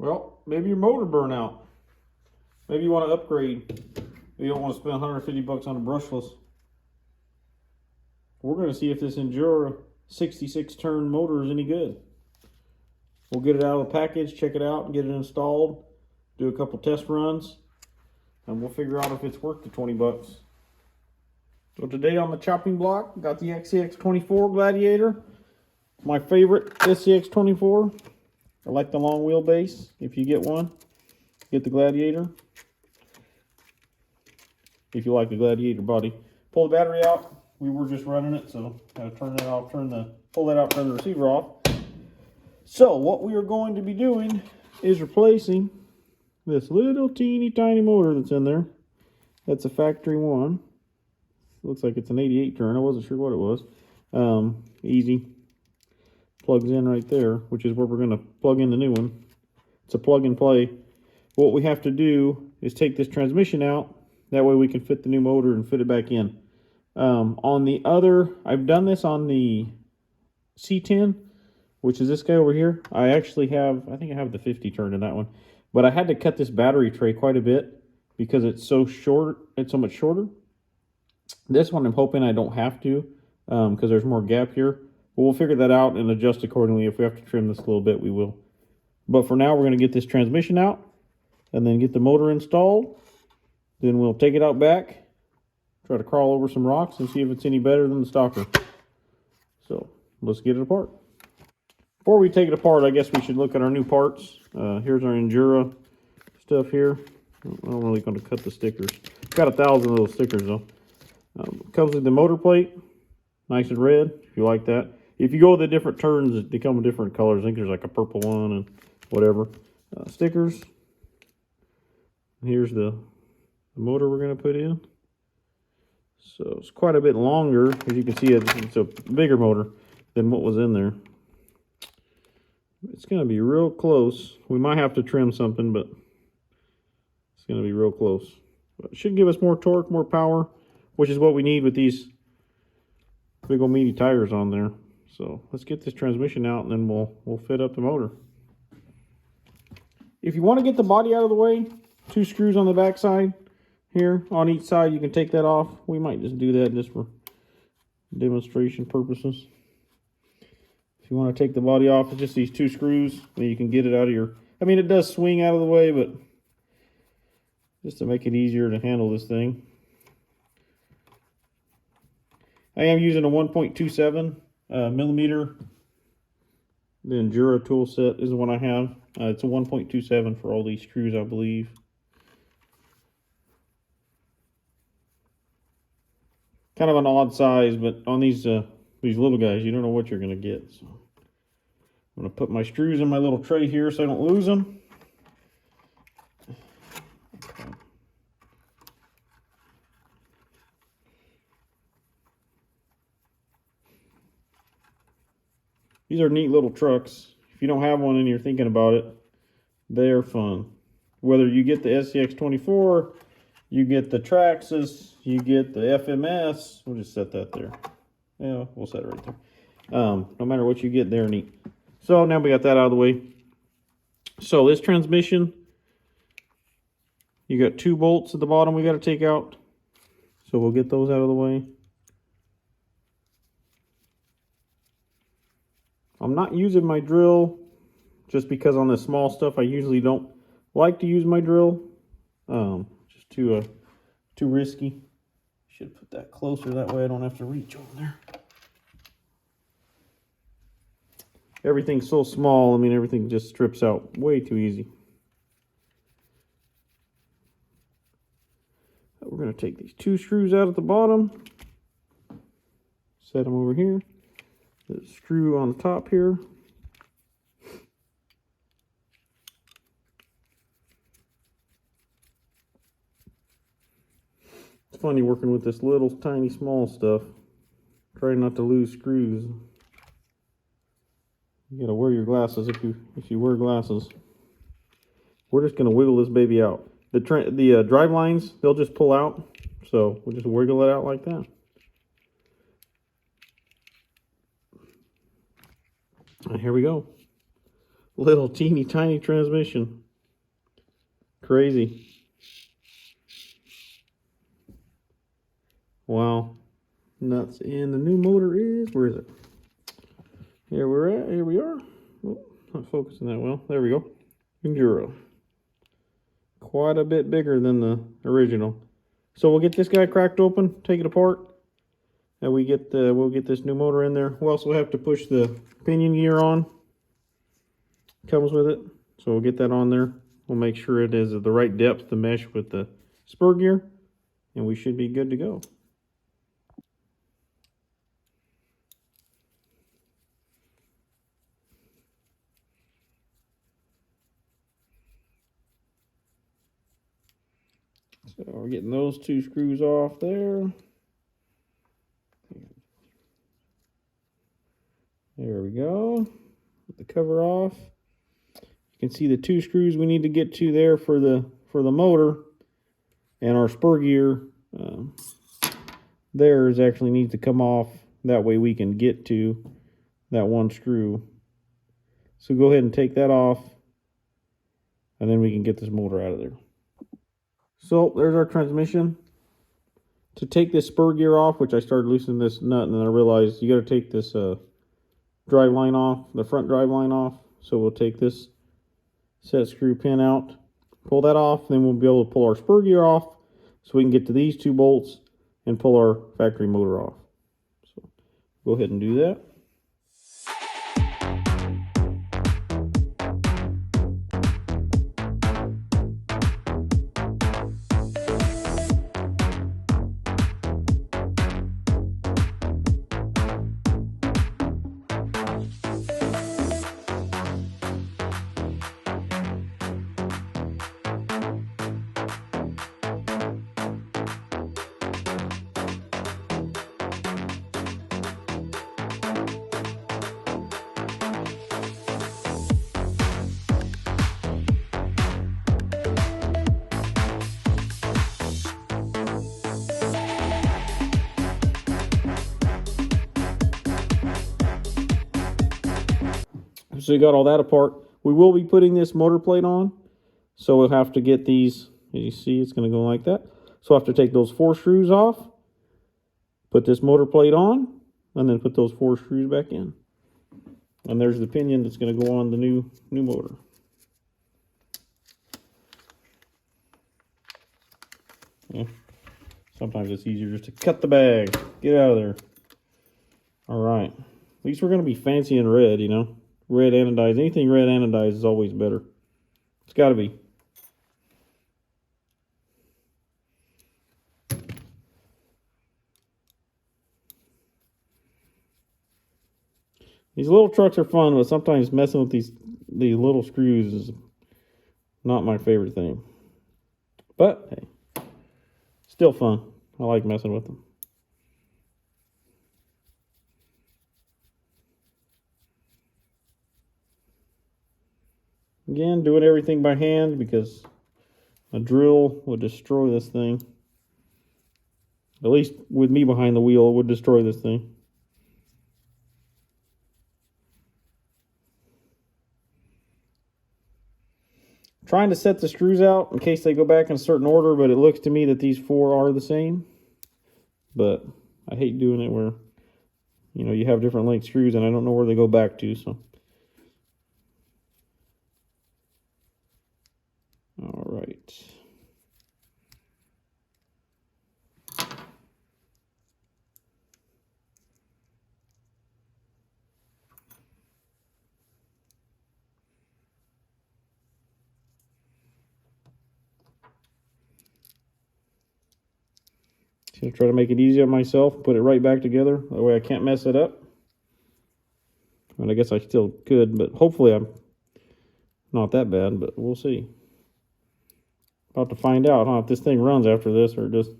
Well, maybe your motor burn out. Maybe you want to upgrade. You don't want to spend 150 bucks on a brushless. We're going to see if this Injora 66 turn motor is any good. We'll get it out of the package, check it out, get it installed, do a couple test runs, and we'll figure out if it's worth the 20 bucks. So today on the chopping block, got the scx24 Gladiator. My favorite scx24. I like the long wheelbase. If you get one, get the Gladiator. If you like the Gladiator body. Pull the battery out. We were just running it, so gotta turn that off, pull that out, turn the receiver off. So what we are going to be doing is replacing this little teeny tiny motor that's in there. That's a factory one. Looks like it's an 88 turn. I wasn't sure what it was. Easy. Plugs in right there, which is where we're going to plug in the new one. It's a plug and play. What we have to do is take this transmission out. That way we can fit the new motor and fit it back in. On the other, I've done this on the C10, which is this guy over here. I actually have, I think I have the 50 turn in that one. But I had to cut this battery tray quite a bit because it's so short, it's so much shorter. This one I'm hoping I don't have to because there's more gap here. But we'll figure that out and adjust accordingly. If we have to trim this a little bit, we will. But for now, we're going to get this transmission out and then get the motor installed. Then we'll take it out back, try to crawl over some rocks and see if it's any better than the stalker. So let's get it apart. Before we take it apart, I guess we should look at our new parts. Here's our Injora stuff here. I'm really going to cut the stickers. Got 1,000 of those stickers though. Comes with the motor plate, nice and red, if you like that. If you go with the different turns, they come with different colors. I think there's like a purple one and whatever. Stickers. Here's the motor we're going to put in. So it's quite a bit longer. As you can see, it's a bigger motor than what was in there. It's going to be real close. We might have to trim something, but it's going to be real close. But it should give us more torque, more power, which is what we need with these big old meaty tires on there. So let's get this transmission out and then we'll fit up the motor. If you want to get the body out of the way, 2 screws on the back side here on each side. You can take that off. We might just do that just for demonstration purposes. If you want to take the body off, it's just these 2 screws, and you can get it out of your... I mean, it does swing out of the way, but just to make it easier to handle this thing. I am using a 1.27 millimeter. The Injora tool set is the one I have. It's a 1.27 for all these screws, I believe. Kind of an odd size, but on these little guys, you don't know what you're going to get. So I'm going to put my screws in my little tray here so I don't lose them. Okay. These are neat little trucks. If you don't have one and you're thinking about it, they're fun. Whether you get the scx24, you get the Traxxas, you get the FMS. We'll just set that there. Yeah, we'll set it right there. No matter what you get, they're neat. So now we got that out of the way. So this transmission, you got 2 bolts at the bottom we got to take out. So we'll get those out of the way. I'm not using my drill just because on this small stuff I usually don't like to use my drill. Just too risky. Should put that closer, that way I don't have to reach over there. Everything's so small, I mean everything just strips out way too easy. We're going to take these 2 screws out at the bottom, set them over here. The screw on the top here. It's funny working with this little tiny small stuff. Try not to lose screws. You gotta wear your glasses if you wear glasses. We're just gonna wiggle this baby out. The drive lines, they'll just pull out, so we'll just wiggle it out like that. And here we go. Little teeny tiny transmission. Crazy. Wow. Nuts. And the new motor is, where is it? Here we're at. Here we are. Oh, not focusing that well. There we go. Injora. Quite a bit bigger than the original. So we'll get this guy cracked open, take it apart, and we'll get this new motor in there. We'll also have to push the pinion gear on. Comes with it. So we'll get that on there. We'll make sure it is the right depth to mesh with the spur gear, and we should be good to go. So we're getting those two screws off there. There we go. Get the cover off. You can see the two screws we need to get to there for the motor, and our spur gear theirs actually needs to come off. That way we can get to that one screw. So go ahead and take that off, and then we can get this motor out of there. So there's our transmission. To take this spur gear off, which I started loosening this nut, and then I realized you got to take this drive line off, the front drive line off. So we'll take this set screw pin out, pull that off, then we'll be able to pull our spur gear off so we can get to these two bolts and pull our factory motor off. So go ahead and do that. So you got all that apart. We will be putting this motor plate on, so we'll have to get these, as you see, it's going to go like that. So I'll have to take those 4 screws off, put this motor plate on, and then put those 4 screws back in. And there's the pinion that's going to go on the new motor. Yeah. Sometimes it's easier just to cut the bag, get out of there. All right. At least we're going to be fancy and red, you know. Red anodized. Anything red anodized is always better. It's got to be. These little trucks are fun, but sometimes messing with these little screws is not my favorite thing. But hey, still fun. I like messing with them. Again, doing everything by hand because a drill would destroy this thing. At least with me behind the wheel, it would destroy this thing. Trying to set the screws out in case they go back in a certain order, but it looks to me that these 4 are the same. But I hate doing it where, you know, you have different length screws and I don't know where they go back to, so. All right. Just try to make it easy on myself, put it right back together. That way I can't mess it up. And I guess I still could, but hopefully I'm not that bad, but we'll see. About to find out, huh, if this thing runs after this or it just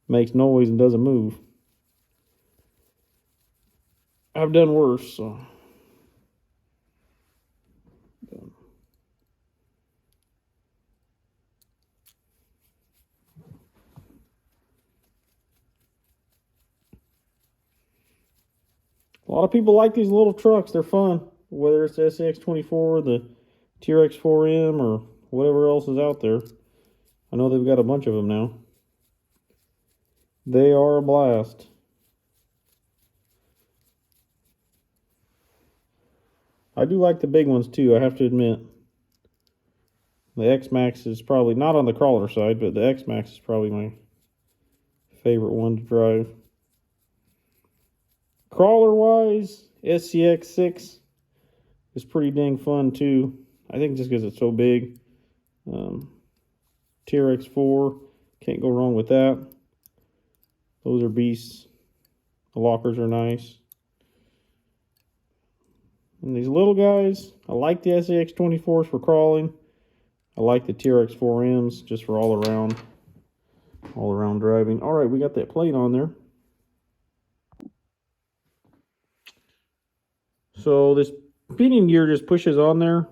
makes noise and doesn't move. I've done worse, so. A lot of people like these little trucks. They're fun. whether it's the scx24, the TRX4M, or whatever else is out there. I know they've got a bunch of them now. They are a blast. I do like the big ones too, I have to admit. The X-Max is probably not on the crawler side, but the X-Max is probably my favorite one to drive. Crawler-wise, scx6 is pretty dang fun too. I think just because it's so big. TRX4, can't go wrong with that. Those are beasts. The lockers are nice. And these little guys, I like the scx24s for crawling. I like the TRX4Ms just for all around driving. All right, we got that plate on there. So this pinion gear just pushes on there.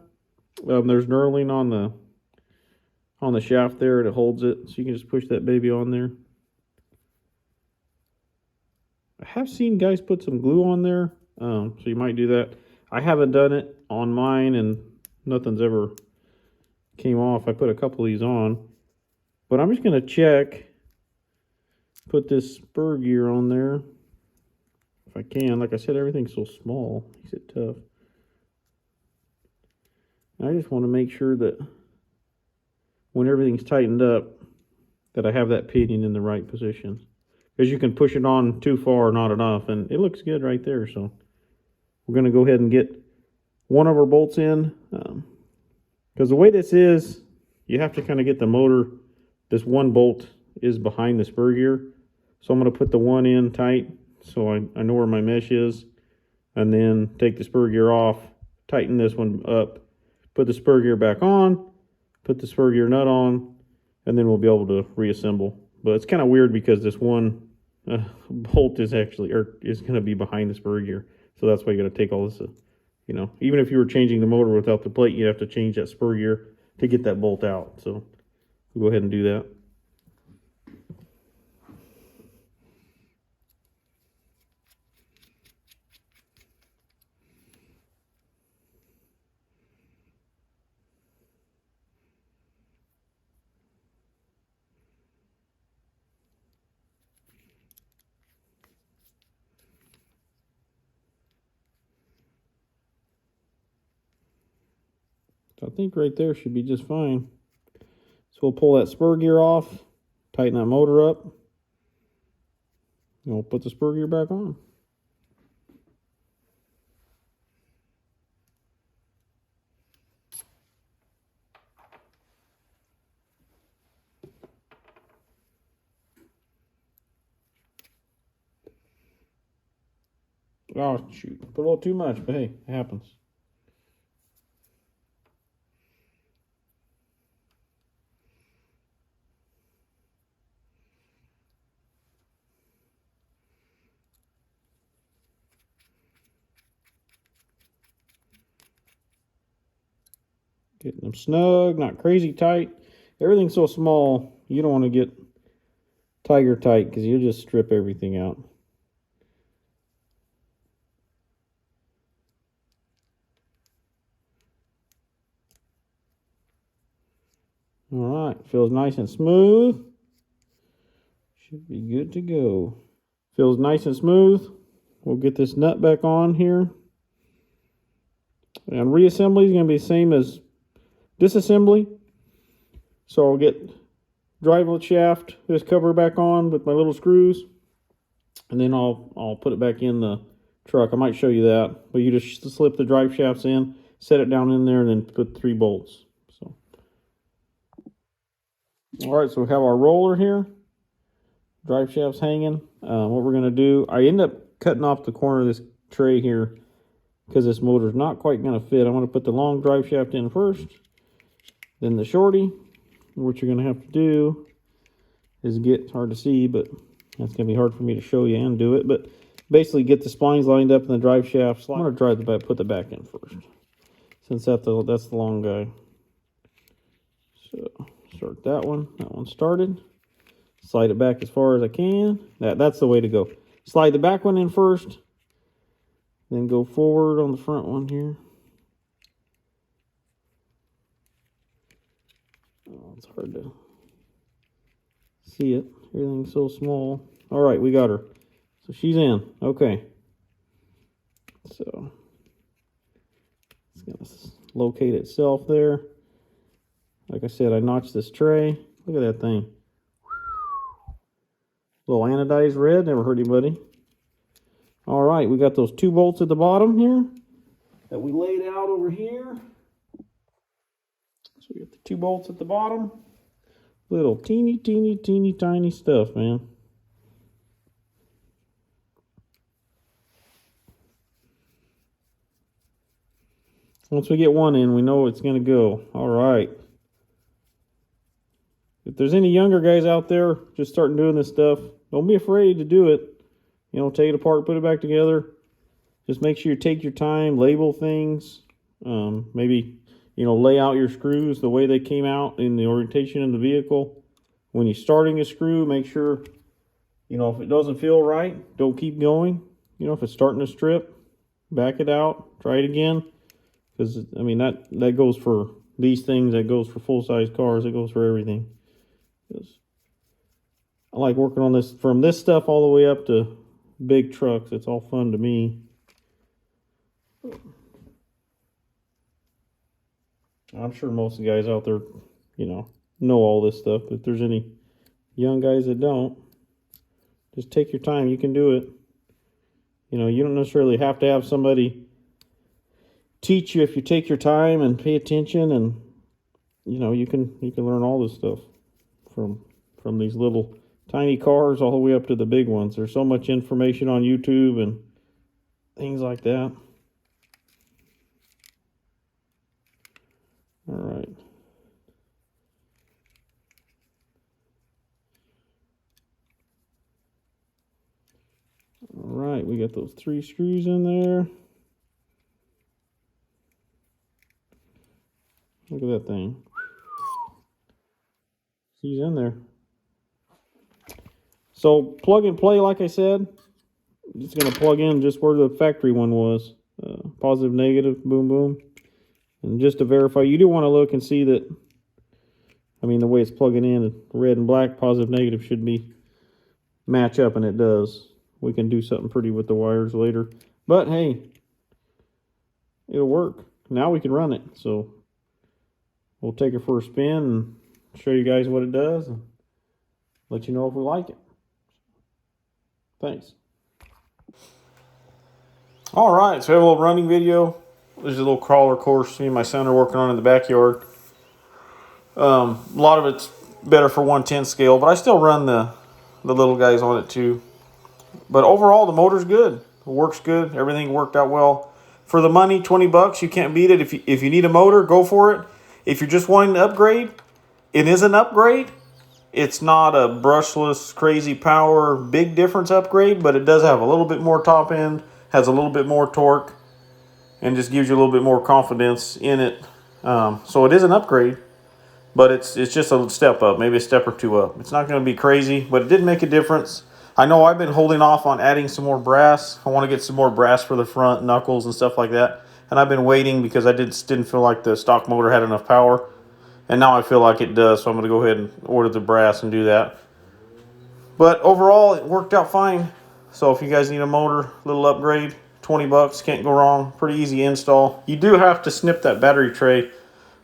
There's knurling on the shaft there, and it holds it, so you can just push that baby on there. I have seen guys put some glue on there, so you might do that. I haven't done it on mine, and nothing's ever came off. I put a couple of these on, but I'm just going to check, put this spur gear on there if I can. Like I said, everything's so small, makes it tough. I just want to make sure that when everything's tightened up, that I have that pinion in the right position. Because you can push it on too far or not enough, and it looks good right there. So we're going to go ahead and get one of our bolts in. Because the way this is, you have to kind of get the motor. This one bolt is behind the spur gear. So I'm going to put the one in tight so I know where my mesh is. And then take the spur gear off, tighten this one up, put the spur gear back on, put the spur gear nut on, and then we'll be able to reassemble. But it's kind of weird because this one bolt is actually, or is going to be behind the spur gear. So that's why you got to take all this, you know, even if you were changing the motor without the plate, you'd have to change that spur gear to get that bolt out. So we'll go ahead and do that. I think right there should be just fine. So we'll pull that spur gear off, tighten that motor up, and we'll put the spur gear back on. Oh shoot, put a little too much, but hey, it happens. Getting them snug, not crazy tight. Everything's so small, you don't want to get tiger tight because you'll just strip everything out. All right, feels nice and smooth. Should be good to go. Feels nice and smooth. We'll get this nut back on here. And reassembly is going to be the same as disassembly. So I'll get drivelet shaft, this cover back on with my little screws. And then I'll put it back in the truck. I might show you that. But you just slip the drive shafts in, set it down in there, and then put 3 bolts. So, all right, so we have our roller here. Drive shafts hanging. What we're going to do, I end up cutting off the corner of this tray here because this motor's not quite going to fit. I'm going to put the long drive shaft in first, then the shorty. What you're going to have to do is get, it's hard to see, but that's going to be hard for me to show you and do it, but basically get the splines lined up in the drive shaft. I'm going to try the back, put the back in first, since that's the long guy. So start that one. That one started. Slide it back as far as I can. That's the way to go. Slide the back one in first, then go forward on the front one here. Oh, it's hard to see it. Everything's so small. All right, we got her. So she's in. Okay. So it's going to locate itself there. Like I said, I notched this tray. Look at that thing. Little anodized red. Never hurt anybody. All right, we got those 2 bolts at the bottom here that we laid out over here. So we got the 2 bolts at the bottom. Little teeny tiny stuff, man. Once we get one in, we know it's going to go. All right. If there's any younger guys out there just starting doing this stuff, don't be afraid to do it. You know, take it apart, put it back together. Just make sure you take your time, label things. Maybe, you know, lay out your screws the way they came out in the orientation of the vehicle. When you're starting a screw, make sure, you know, if it doesn't feel right, don't keep going. You know, if it's starting to strip, back it out, try it again. Because, I mean, that goes for these things, that goes for full-size cars, it goes for everything. I like working on this, from this stuff all the way up to big trucks. It's all fun to me. I'm sure most of the guys out there, you know all this stuff. But if there's any young guys that don't, just take your time. You can do it. You know, you don't necessarily have to have somebody teach you if you take your time and pay attention, and you know, you can learn all this stuff from these little tiny cars all the way up to the big ones. There's so much information on YouTube and things like that. All right. All right, we got those 3 screws in there. Look at that thing. She's in there. So plug and play, like I said. It's going to plug in just where the factory one was. Positive, negative, boom, boom. And just to verify, you do want to look and see that, I mean, the way it's plugging in, red and black, positive, negative should be match up, and it does. We can do something pretty with the wires later. But hey, it'll work. Now we can run it. So we'll take it for a spin and show you guys what it does and let you know if we like it. Thanks. All right, so we have a little running video. There's a little crawler course me and my son are working on in the backyard. A lot of it's better for 1/10 scale, but I still run the little guys on it too. But overall, the motor's good. It works good. Everything worked out well. For the money, $20, you can't beat it. If you need a motor, go for it. If you're just wanting to upgrade, it is an upgrade. It's not a brushless, crazy power, big difference upgrade, but it does have a little bit more top end, has a little bit more torque, and just gives you a little bit more confidence in it. So it is an upgrade, but it's just a step up, maybe a step or 2 up. It's not going to be crazy, but it did make a difference. I know I've been holding off on adding some more brass. I want to get some more brass for the front knuckles and stuff like that. And I've been waiting because I didn't feel like the stock motor had enough power. And now I feel like it does, so I'm going to go ahead and order the brass and do that. But overall, it worked out fine. So if you guys need a motor, little upgrade, $20, can't go wrong. Pretty easy install. You do have to snip that battery tray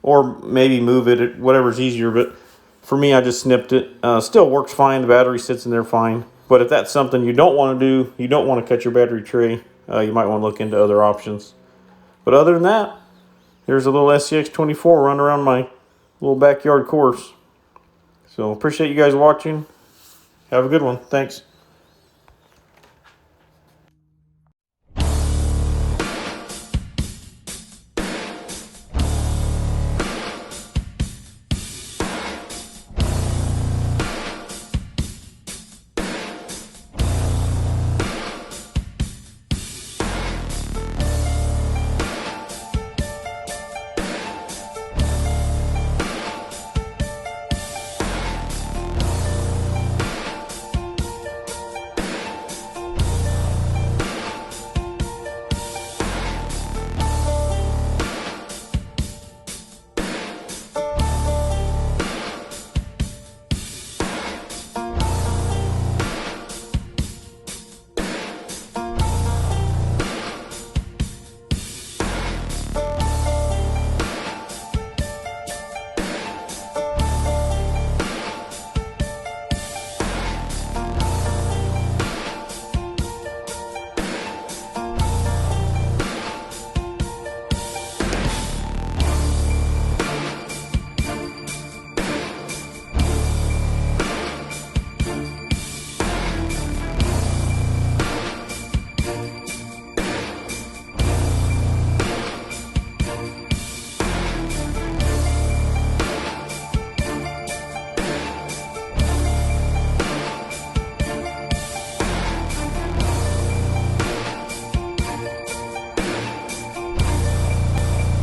or maybe move it, whatever's easier. But for me, I just snipped it. Still works fine. The battery sits in there fine. But if that's something you don't want to do, you don't want to cut your battery tray, you might want to look into other options. But other than that, here's a little scx24 run around my little backyard course. So appreciate you guys watching. Have a good one. Thanks.